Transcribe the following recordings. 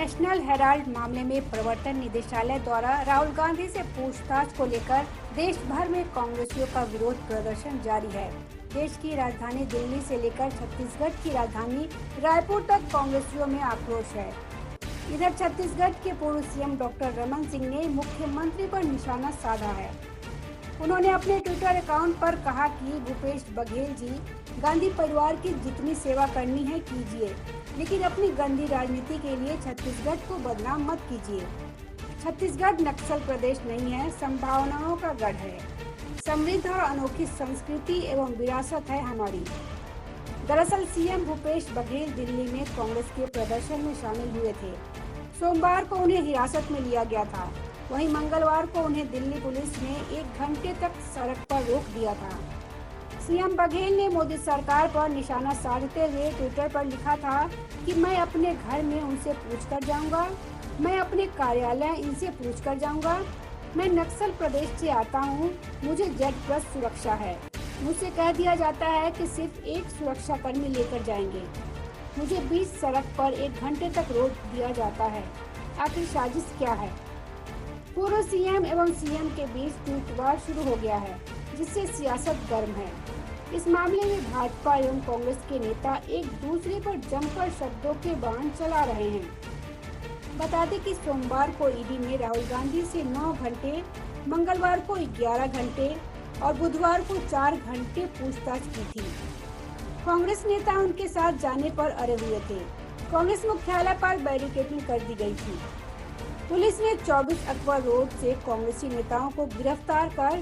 National Herald मामले में प्रवर्तन निदेशालय द्वारा राहुल गांधी से पूछताछ को लेकर देश भर में कांग्रेसियों का विरोध प्रदर्शन जारी है। देश की राजधानी दिल्ली से लेकर छत्तीसगढ़ की राजधानी रायपुर तक कांग्रेसियों में आक्रोश है। इधर छत्तीसगढ़ के पूर्व सीएम डॉक्टर रमन सिंह ने मुख्यमंत्री पर निशाना साधा है। उन्होंने अपने ट्विटर अकाउंट पर कहा कि भूपेश बघेल जी, गांधी परिवार की जितनी सेवा करनी है कीजिए, लेकिन अपनी गंदी राजनीति के लिए छत्तीसगढ़ को बदनाम मत कीजिए। छत्तीसगढ़ नक्सल प्रदेश नहीं है, संभावनाओं का गढ़ है। समृद्ध और अनोखी संस्कृति एवं विरासत है हमारी। दरअसल सीएम भूपेश बघेल दिल्ली में कांग्रेस के प्रदर्शन में शामिल हुए थे। सोमवार को उन्हें हिरासत में लिया गया था। वहीं मंगलवार को उन्हें दिल्ली पुलिस ने 1 घंटे तक सड़क पर रोक दिया था। सीएम बघेल ने मोदी सरकार पर निशाना साधते हुए ट्विटर पर लिखा था कि मैं अपने घर में उनसे पूछकर जाऊंगा, मैं अपने कार्यालय इनसे पूछकर जाऊंगा, मैं नक्सल प्रदेश से आता हूं, मुझे Z+ सुरक्षा है। मुझसे कह दिया जाता है कि सिर्फ एक सुरक्षा कर्मी लेकर जाएंगे। मुझे बीच सड़क पर 1 घंटे तक रोक दिया जाता है। आखिर साजिश क्या है? पूर्व सीएम एवं सीएम के बीच ट्वीटवार शुरू हो गया है, जिससे सियासत गर्म है। इस मामले में भाजपा एवं कांग्रेस के नेता एक दूसरे पर जमकर शब्दों के बाण चला रहे हैं। बता दें कि सोमवार को ईडी ने राहुल गांधी से 9 घंटे, मंगलवार को 11 घंटे और बुधवार को 4 घंटे पूछताछ की थी। कांग्रेस नेता उनके साथ जाने पर अड़े हुए थे। कांग्रेस मुख्यालय पर बैरिकेडिंग कर दी गई थी। पुलिस ने 24 अकबर रोड से कांग्रेसी नेताओं को गिरफ्तार कर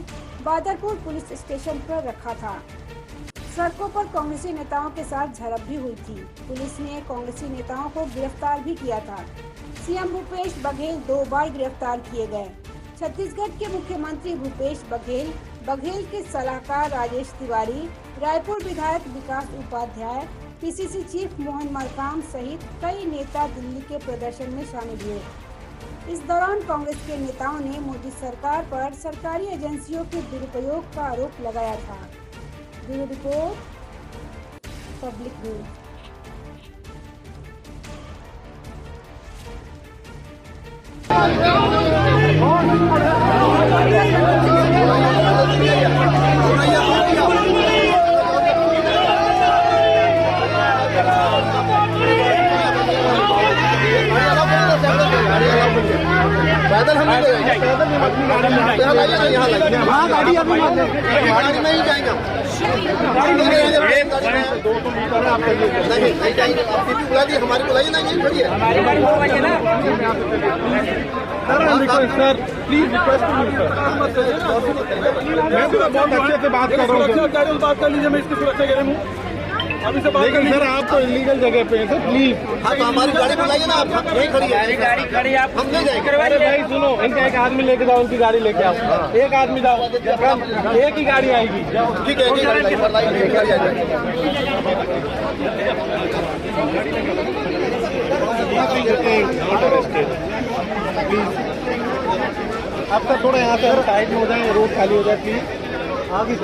बादरपुर पुलिस स्टेशन पर रखा था। सड़कों पर कांग्रेसी नेताओं के साथ झड़प भी हुई थी। पुलिस ने कांग्रेसी नेताओं को गिरफ्तार भी किया था। सीएम भूपेश बघेल 2 बार गिरफ्तार किए गए। छत्तीसगढ़ के मुख्यमंत्री भूपेश बघेल, बघेल के सलाहकार राजेश तिवारी, रायपुर विधायक विकास उपाध्याय, पीसीसी चीफ मोहन मरकाम सहित कई नेता दिल्ली के प्रदर्शन में शामिल हुए। इस दौरान कांग्रेस के नेताओं ने मोदी सरकार पर सरकारी एजेंसियों के दुरुपयोग का आरोप लगाया था। Bureau report, public news. पैदल हम यहाँ गाड़ी अभी नहीं जाएंगे। नहीं जाएंगे, बुला दिए, हमारी बुलाइए ना, यही खड़ी है हमारी गाड़ी ना। सर प्लीज रिक्वेस्ट, मैं तो बहुत अच्छे से बात कर रहा हूँ। बात कर लीजिए, मैं इसकी सुरक्षा कह रहा हूँ। लेकिन सर आप तो इलीगल जगह पे हैं, सर प्लीज। हाँ तो हमारी गाड़ी बुलाइए ना, आप यही खड़ी है गाड़ी खड़ी है, आप हम ले जाएंगे। अरे भाई सुनो, इनका एक आदमी लेके जाओ, उनकी गाड़ी लेके आओ। एक आदमी जाओ, एक ही गाड़ी आएगी। ठीक है, आप सर थोड़ा यहाँ से साइड में हो जाए, रोड खाली हो जाए प्लीज। आगे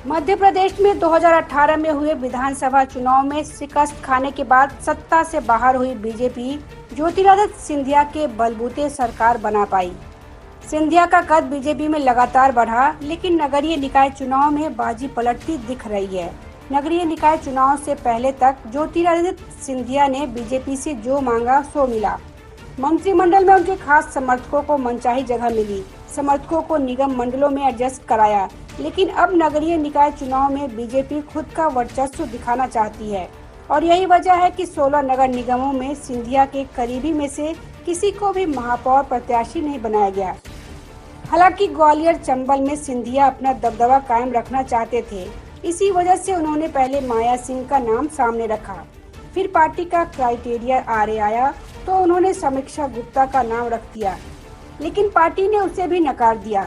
मध्य प्रदेश में 2018 में हुए विधानसभा चुनाव में शिकस्त खाने के बाद सत्ता से बाहर हुई बीजेपी ज्योतिरादित्य सिंधिया के बलबूते सरकार बना पाई। सिंधिया का कद बीजेपी में लगातार बढ़ा, लेकिन नगरीय निकाय चुनाव में बाजी पलटती दिख रही है। नगरीय निकाय चुनाव से पहले तक ज्योतिरादित्य सिंधिया ने बीजेपी से जो मांगा सो मिला। मंत्रिमंडल में उनके खास समर्थकों को मनचाही जगह मिली। समर्थकों को निगम मंडलों में एडजस्ट कराया, लेकिन अब नगरीय निकाय चुनाव में बीजेपी खुद का वर्चस्व दिखाना चाहती है और यही वजह है कि 16 नगर निगमों में सिंधिया के करीबी में से किसी को भी महापौर प्रत्याशी नहीं बनाया गया। हालांकि ग्वालियर चंबल में सिंधिया अपना दबदबा कायम रखना चाहते थे। इसी वजह से उन्होंने पहले माया सिंह का नाम सामने रखा। फिर पार्टी का क्राइटेरिया आया तो उन्होंने समीक्षा गुप्ता का नाम रख दिया, लेकिन पार्टी ने उसे भी नकार दिया।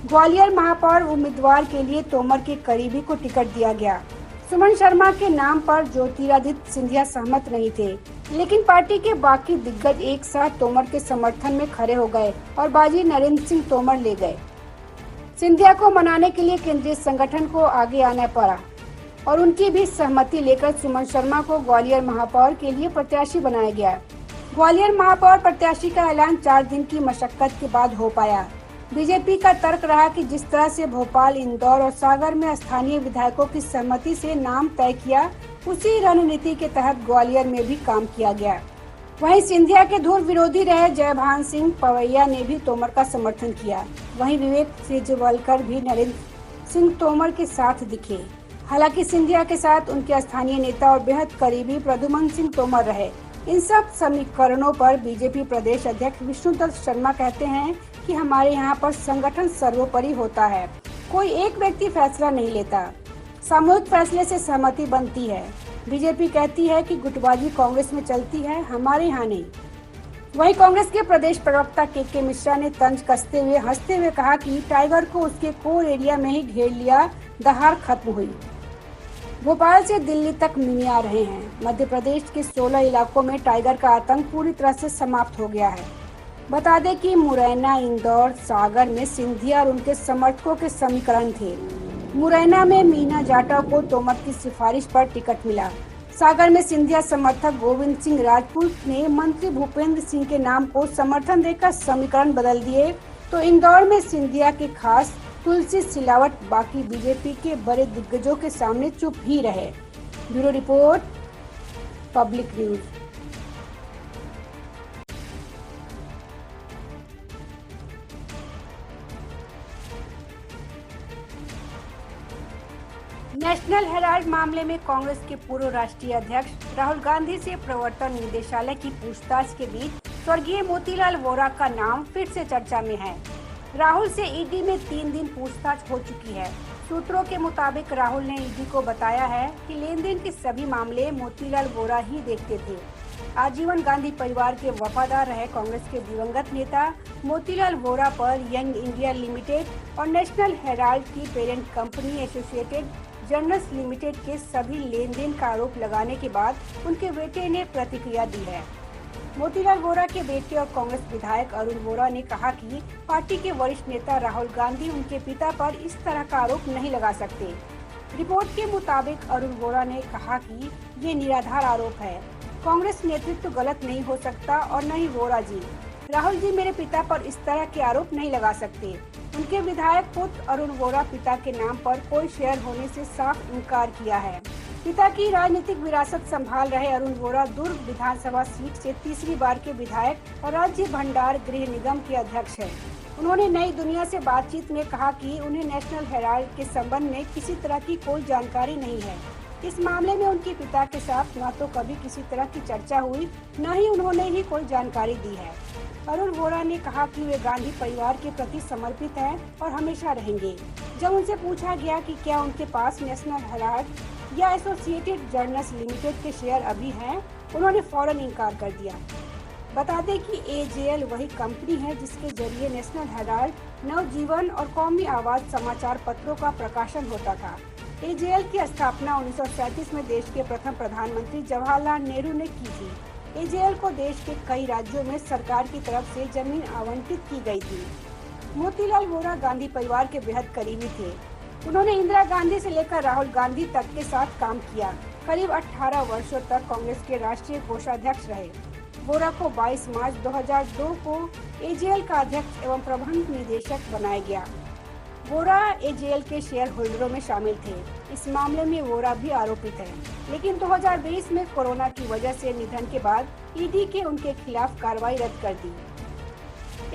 ग्वालियर महापौर उम्मीदवार के लिए तोमर के करीबी को टिकट दिया गया। सुमन शर्मा के नाम पर ज्योतिरादित्य सिंधिया सहमत नहीं थे, लेकिन पार्टी के बाकी दिग्गज एक साथ तोमर के समर्थन में खड़े हो गए और बाजी नरेंद्र सिंह तोमर ले गए। सिंधिया को मनाने के लिए केंद्रीय संगठन को आगे आना पड़ा। और उनकी भी सहमति लेकर सुमन शर्मा को ग्वालियर महापौर के लिए प्रत्याशी बनाया गया। ग्वालियर महापौर प्रत्याशी का ऐलान 4 दिन की मशक्कत के बाद हो पाया। बीजेपी का तर्क रहा कि जिस तरह से भोपाल, इंदौर और सागर में स्थानीय विधायकों की सहमति से नाम तय किया, उसी रणनीति के तहत ग्वालियर में भी काम किया गया। वहीं सिंधिया के धुर विरोधी रहे जयभान सिंह पवैया ने भी तोमर का समर्थन किया। वहीं विवेक सेजवलकर भी नरेंद्र सिंह तोमर के साथ दिखे। हालांकि सिंधिया के साथ उनके स्थानीय नेता और बेहद करीबी प्रद्युम्न सिंह तोमर रहे। इन सब समीकरणों पर बीजेपी प्रदेश अध्यक्ष विष्णुदत्त शर्मा कहते हैं कि हमारे यहाँ पर संगठन सर्वोपरि होता है, कोई एक व्यक्ति फैसला नहीं लेता, सामूहिक फैसले से सहमति बनती है। बीजेपी कहती है कि गुटबाजी कांग्रेस में चलती है, हमारे यहाँ नहीं। वहीं कांग्रेस के प्रदेश प्रवक्ता के मिश्रा ने तंज कसते हुए हंसते हुए कहा कि टाइगर को उसके कोर एरिया में ही घेर लिया, दहाड़ खत्म हुई। भोपाल से दिल्ली तक मिमिया रहे हैं। मध्य प्रदेश के 16 इलाकों में टाइगर का आतंक पूरी तरह से समाप्त हो गया है। बता दें कि मुरैना, इंदौर, सागर में सिंधिया और उनके समर्थकों के समीकरण थे। मुरैना में मीना जाटव को तोमर की सिफारिश पर टिकट मिला। सागर में सिंधिया समर्थक गोविंद सिंह राजपूत ने मंत्री भूपेंद्र सिंह के नाम को समर्थन देकर समीकरण बदल दिए, तो इंदौर में सिंधिया के खास तुलसी सिलावट बाकी बीजेपी के बड़े दिग्गजों के सामने चुप ही रहे। Bureau report, public news. National Herald मामले में कांग्रेस के पूर्व राष्ट्रीय अध्यक्ष राहुल गांधी से प्रवर्तन निदेशालय की पूछताछ के बीच स्वर्गीय मोतीलाल वोरा का नाम फिर से चर्चा में है। राहुल से ईडी में 3 दिन पूछताछ हो चुकी है। सूत्रों के मुताबिक राहुल ने ईडी को बताया है कि लेन देन के सभी मामले मोतीलाल वोरा ही देखते थे। आजीवन गांधी परिवार के वफादार रहे कांग्रेस के दिवंगत नेता मोतीलाल वोरा पर यंग इंडिया लिमिटेड और नेशनल हेराल्ड की parent company associated journals limited के सभी लेन देन का आरोप लगाने के बाद उनके बेटे ने प्रतिक्रिया दी है। मोतीलाल वोरा के बेटे और कांग्रेस विधायक अरुण वोरा ने कहा कि पार्टी के वरिष्ठ नेता राहुल गांधी उनके पिता पर इस तरह का आरोप नहीं लगा सकते। रिपोर्ट के मुताबिक अरुण वोरा ने कहा कि ये निराधार आरोप है। कांग्रेस नेतृत्व गलत नहीं हो सकता और न ही वोरा जी। राहुल जी मेरे पिता पर इस तरह के आरोप नहीं लगा सकते। उनके विधायक पुत्र अरुण वोरा पिता के नाम पर कोई शेयर होने से साफ इनकार किया है। पिता की राजनीतिक विरासत संभाल रहे अरुण वोरा दुर्ग विधानसभा सीट से तीसरी बार के विधायक और राज्य भंडार गृह निगम के अध्यक्ष हैं। उन्होंने नई दुनिया से बातचीत में कहा कि उन्हें नेशनल हेराल्ड के संबंध में किसी तरह की कोई जानकारी नहीं है। इस मामले में उनके पिता के साथ न तो कभी किसी तरह की चर्चा हुई, न ही उन्होंने ही कोई जानकारी दी है। अरुण वोरा ने कहा कि वे गांधी परिवार के प्रति समर्पित हैं और हमेशा रहेंगे। जब उनसे पूछा गया कि क्या उनके पास नेशनल हेराल्ड या एसोसिएटेड जर्नल्स लिमिटेड के शेयर अभी हैं, उन्होंने फौरन इनकार कर दिया। बता दें कि एजेएल वही कंपनी है जिसके जरिए नेशनल हेराल्ड, नवजीवन और कौमी आवाज समाचार पत्रों का प्रकाशन होता था। एजेएल की स्थापना 1937 में देश के प्रथम प्रधानमंत्री जवाहरलाल नेहरू ने की थी। एजेएल को देश के कई राज्यों में सरकार की तरफ से जमीन आवंटित की गई थी। मोतीलाल वोरा गांधी परिवार के बेहद करीबी थे। उन्होंने इंदिरा गांधी से लेकर राहुल गांधी तक के साथ काम किया। करीब 18 वर्षों तक कांग्रेस के राष्ट्रीय कोषाध्यक्ष रहे। वोरा को 22 मार्च 2002 को एजेएल का अध्यक्ष एवं प्रबंध निदेशक बनाया गया। वोरा एजेएल के शेयर होल्डरों में शामिल थे। इस मामले में वोरा भी आरोपित है, लेकिन 2020 में कोरोना की वजह से निधन के बाद ईडी के उनके खिलाफ कार्रवाई रद्द कर दी।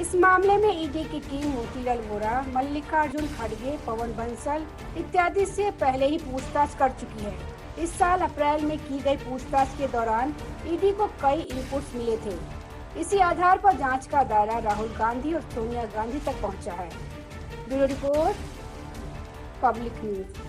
इस मामले में ईडी की टीम मोतीलाल वोरा, मल्लिकार्जुन खड़गे, पवन बंसल इत्यादि से पहले ही पूछताछ कर चुकी है। इस साल अप्रैल में की गई पूछताछ के दौरान ईडी को कई इनपुट्स मिले थे। इसी आधार पर जांच का दायरा राहुल गांधी और सोनिया गांधी तक पहुंचा है। Bureau report, public news.